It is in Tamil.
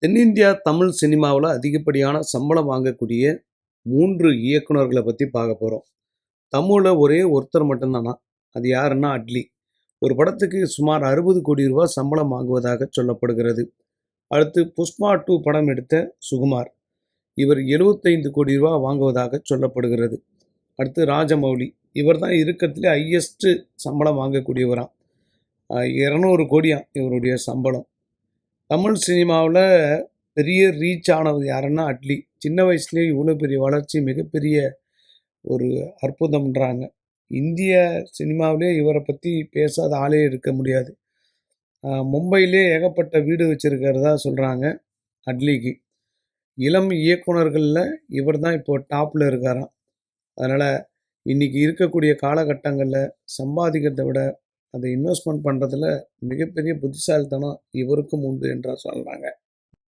தென்னிந்தியா தமிழ் சினிமாவில் அதிகப்படியான சம்பளம் வாங்கக்கூடிய 3 இயக்குனர்களை பற்றி பார்க்க போகிறோம். தமிழில் ஒரே ஒருத்தர் மட்டும்தானா, அது யாருன்னா அட்லி. ஒரு படத்துக்கு சுமார் 60 கோடி ரூபாய் சம்பளம் வாங்குவதாக சொல்லப்படுகிறது. அடுத்து புஷ்பா 2 படம் எடுத்த சுகுமார், இவர் 75 கோடி ரூபாய் வாங்குவதாக சொல்லப்படுகிறது. அடுத்து ராஜமௌலி, இவர் தான் இருக்கிறதுலே ஹையஸ்ட் சம்பளம் வாங்கக்கூடியவராம். 200 கோடியாம் இவருடைய சம்பளம். தமிழ் சினிமாவில் பெரிய ரீச் ஆனது யாருன்னா அட்லி. சின்ன வயசுலேயே இவ்வளோ பெரிய வளர்ச்சி மிகப்பெரிய ஒரு அற்புதம்ன்றாங்க. இந்திய சினிமாவிலே இவரை பற்றி பேசாத ஆளே இருக்க முடியாது. மும்பையிலே ஏகப்பட்ட வீடு வச்சுருக்கிறதா சொல்கிறாங்க அட்லிக்கு. இளம் இயக்குனர்களில் இவர் தான் இப்போ டாப்பில் இருக்காராம். அதனால் இன்றைக்கி இருக்கக்கூடிய காலகட்டங்களில் சம்பாதிக்கிறதை விட அதை இன்வெஸ்ட்மெண்ட் பண்ணுறதுல மிகப்பெரிய புத்திசாலித்தனம் இவருக்கும் உண்டு என்றால் சொல்கிறாங்க.